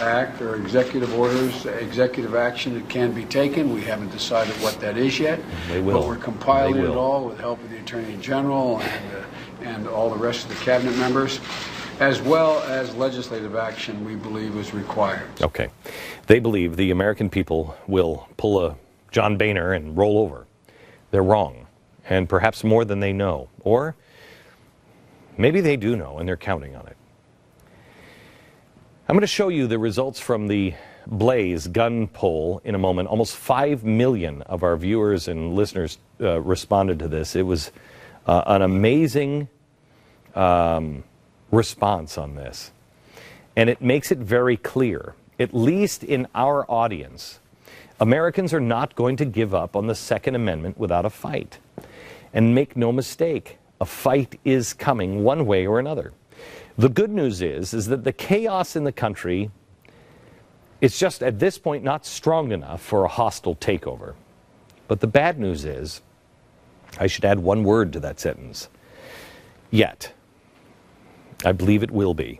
act or executive orders, executive action that can be taken. We haven't decided what that is yet. They will. But we're compiling it all with help of the Attorney General and all the rest of the cabinet members, as well as legislative action we believe is required. Okay. They believe the American people will pull a John Boehner and roll over. They're wrong, and perhaps more than they know. Or maybe they do know, and they're counting on it. I'm going to show you the results from the Blaze gun poll in a moment. Almost 5 million of our viewers and listeners responded to this. It was an amazing response on this. And it makes it very clear, at least in our audience, Americans are not going to give up on the Second Amendment without a fight. And make no mistake, a fight is coming one way or another. The good news is that the chaos in the country is just at this point not strong enough for a hostile takeover. But the bad news is, I should add one word to that sentence, yet. I believe it will be.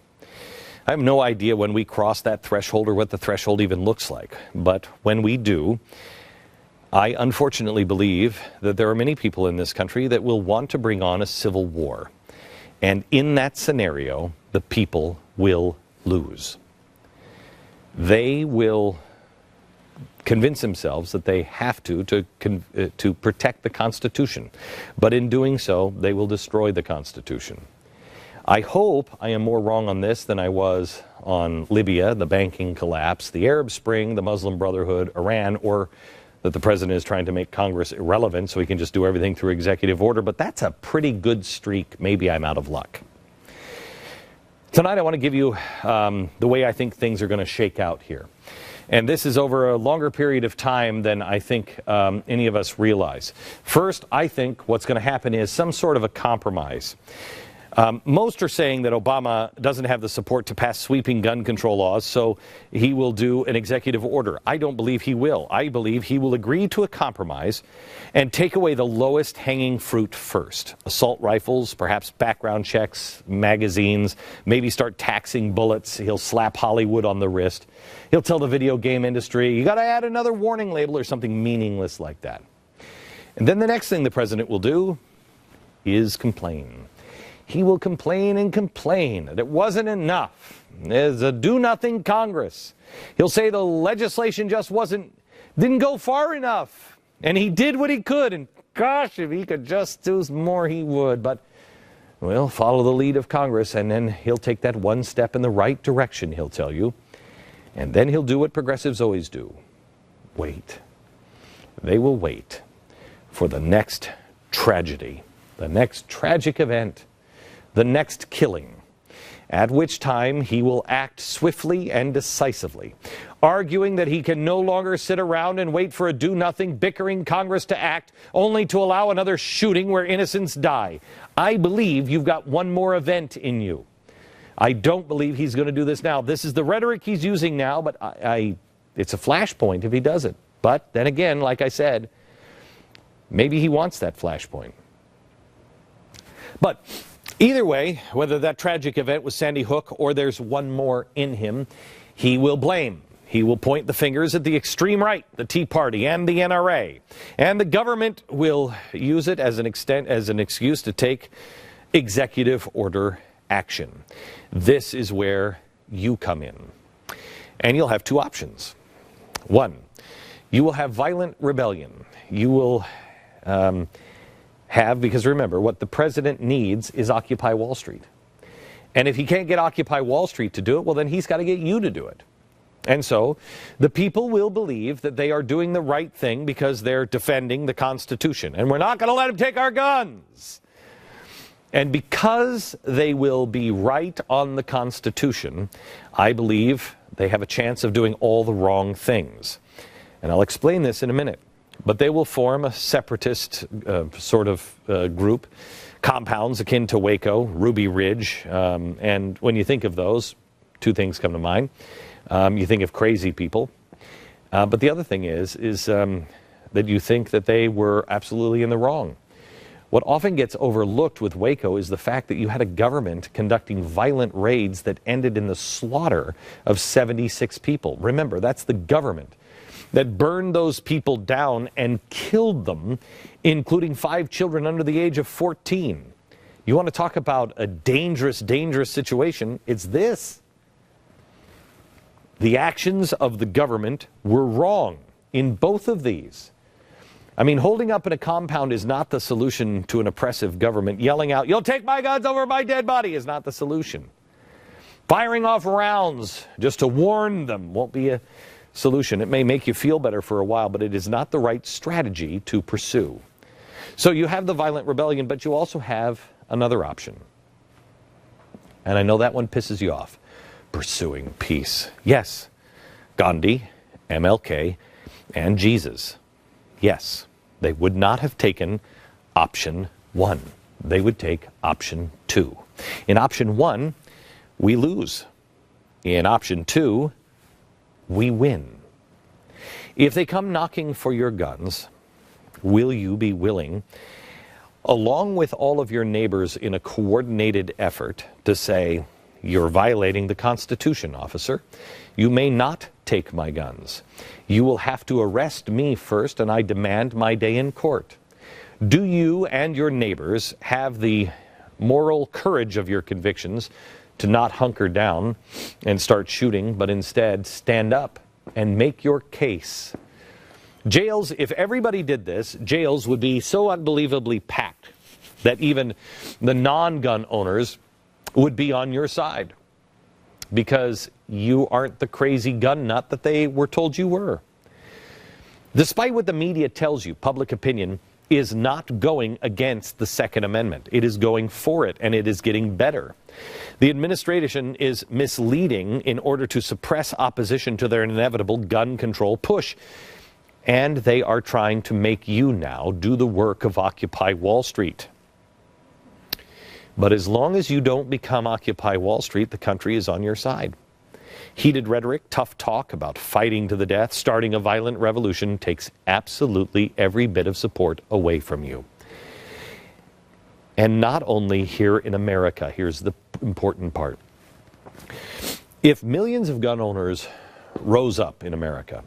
I have no idea when we cross that threshold or what the threshold even looks like. But when we do, I unfortunately believe that there are many people in this country that will want to bring on a civil war. And in that scenario, the people will lose. They will convince themselves that they have to protect the Constitution. But in doing so, they will destroy the Constitution. I hope I am more wrong on this than I was on Libya, the banking collapse, the Arab Spring, the Muslim Brotherhood, Iran, or that the president is trying to make Congress irrelevant so he can just do everything through executive order. But that's a pretty good streak. Maybe I'm out of luck. Tonight I want to give you the way I think things are going to shake out here. And this is over a longer period of time than I think any of us realize. First, I think what's going to happen is some sort of a compromise. Most are saying that Obama doesn't have the support to pass sweeping gun control laws, so he will do an executive order. I don't believe he will. I believe he will agree to a compromise and take away the lowest hanging fruit first. Assault rifles, perhaps background checks, magazines, maybe start taxing bullets. He'll slap Hollywood on the wrist. He'll tell the video game industry, you got to add another warning label or something meaningless like that. And then the next thing the president will do is complain. He will complain and complain that it wasn't enough. There's a do-nothing Congress. He'll say the legislation just didn't go far enough. And he did what he could. And gosh, if he could just do more, he would. But we'll follow the lead of Congress, and then he'll take that one step in the right direction, he'll tell you. And then he'll do what progressives always do. Wait. They will wait for the next tragedy, the next tragic event, the next killing, at which time he will act swiftly and decisively, arguing that he can no longer sit around and wait for a do-nothing, bickering Congress to act, only to allow another shooting where innocents die. I believe you've got one more event in you. I don't believe he's going to do this now. This is the rhetoric he's using now, but it's a flashpoint if he does it. But then again, like I said, maybe he wants that flashpoint. But either way, whether that tragic event was Sandy Hook or there's one more in him, he will blame. He will point the fingers at the extreme right, the Tea Party and the NRA. And the government will use it as an excuse to take executive order action. This is where you come in. And you'll have two options. One, you will have violent rebellion. You will because remember, what the president needs is Occupy Wall Street. And if he can't get Occupy Wall Street to do it, well, then he's got to get you to do it. And so the people will believe that they are doing the right thing because they're defending the Constitution. And we're not going to let them take our guns. And because they will be right on the Constitution, I believe they have a chance of doing all the wrong things. And I'll explain this in a minute. But they will form a separatist group, compounds akin to Waco, Ruby Ridge. And when you think of those, two things come to mind. You think of crazy people. But the other thing is that you think that they were absolutely in the wrong. What often gets overlooked with Waco is the fact that you had a government conducting violent raids that ended in the slaughter of 76 people. Remember, that's the government that burned those people down and killed them, including 5 children under the age of 14. You want to talk about a dangerous, dangerous situation? It's this. The actions of the government were wrong in both of these. I mean, holding up in a compound is not the solution to an oppressive government. Yelling out, "You'll take my guns over my dead body," is not the solution. Firing off rounds just to warn them won't be a solution. It may make you feel better for a while, but it is not the right strategy to pursue. So you have the violent rebellion, but you also have another option. And I know that one pisses you off. Pursuing peace. Yes, Gandhi, MLK, and Jesus. Yes, they would not have taken option 1. They would take option 2. In option 1, we lose. In option 2, we win. If they come knocking for your guns, will you be willing, along with all of your neighbors in a coordinated effort, to say, "You're violating the Constitution, officer. You may not take my guns. You will have to arrest me first, and I demand my day in court"? Do you and your neighbors have the moral courage of your convictions to not hunker down and start shooting, but instead stand up and make your case? Jails, if everybody did this, jails would be so unbelievably packed that even the non-gun owners would be on your side, because you aren't the crazy gun nut that they were told you were. Despite what the media tells you, public opinion is not going against the Second Amendment. It is going for it, and it is getting better. The administration is misleading in order to suppress opposition to their inevitable gun control push. And they are trying to make you now do the work of Occupy Wall Street. But as long as you don't become Occupy Wall Street, the country is on your side. Heated rhetoric, tough talk about fighting to the death, starting a violent revolution takes absolutely every bit of support away from you. And not only here in America, here's the important part. If millions of gun owners rose up in America,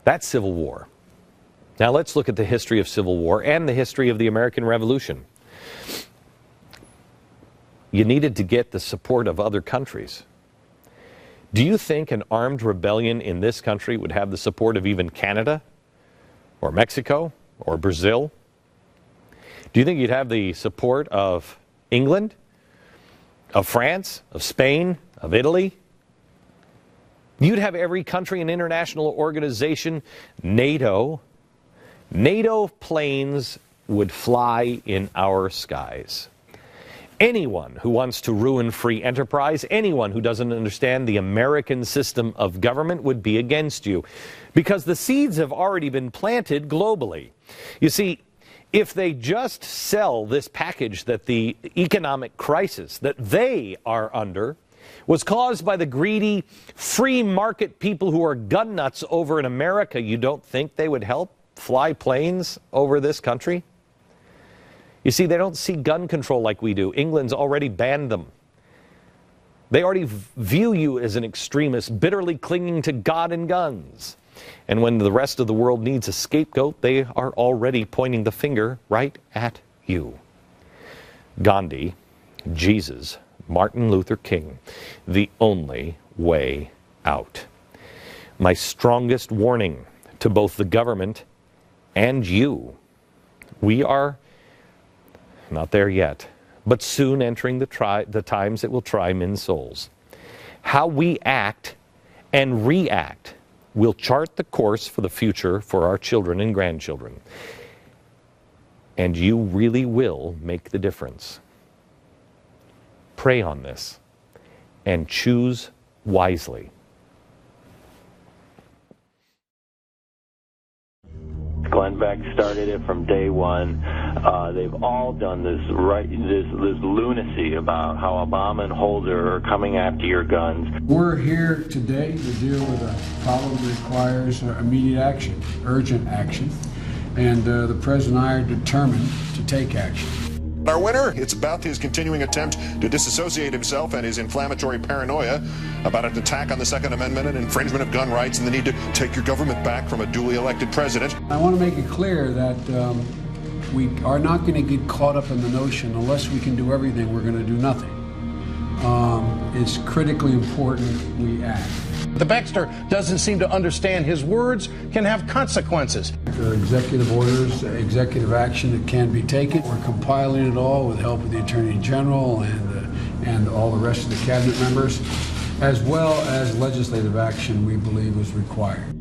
that's civil war. Now let's look at the history of civil war and the history of the American Revolution. You needed to get the support of other countries. Do you think an armed rebellion in this country would have the support of even Canada or Mexico or Brazil? Do you think you'd have the support of England, of France, of Spain, of Italy? You'd have every country and international organization, NATO planes would fly in our skies. Anyone who wants to ruin free enterprise, anyone who doesn't understand the American system of government would be against you, because the seeds have already been planted globally. You see, if they just sell this package that the economic crisis that they are under was caused by the greedy, free market people who are gun nuts over in America, you don't think they would help fly planes over this country? You see, they don't see gun control like we do. England's already banned them. They already view you as an extremist, bitterly clinging to God and guns. And when the rest of the world needs a scapegoat, they are already pointing the finger right at you. Gandhi, Jesus, Martin Luther King, the only way out. My strongest warning to both the government and you: we are not there yet, but soon entering the times that will try men's souls. How we act and react will chart the course for the future for our children and grandchildren. And you really will make the difference. Pray on this and choose wisely. Glenn Beck started it from day one. They've all done this lunacy about how Obama and Holder are coming after your guns. We're here today to deal with a problem that requires immediate action, urgent action. and the President and I are determined to take action. Our winner, it's about his continuing attempt to disassociate himself and his inflammatory paranoia about an attack on the Second Amendment and infringement of gun rights and the need to take your government back from a duly elected president. I want to make it clear that we are not going to get caught up in the notion unless we can do everything, we're going to do nothing. It's critically important we act. The Baxter doesn't seem to understand his words can have consequences. There are executive orders, executive action that can be taken. We're compiling it all with help of the Attorney General and all the rest of the cabinet members, as well as legislative action we believe is required.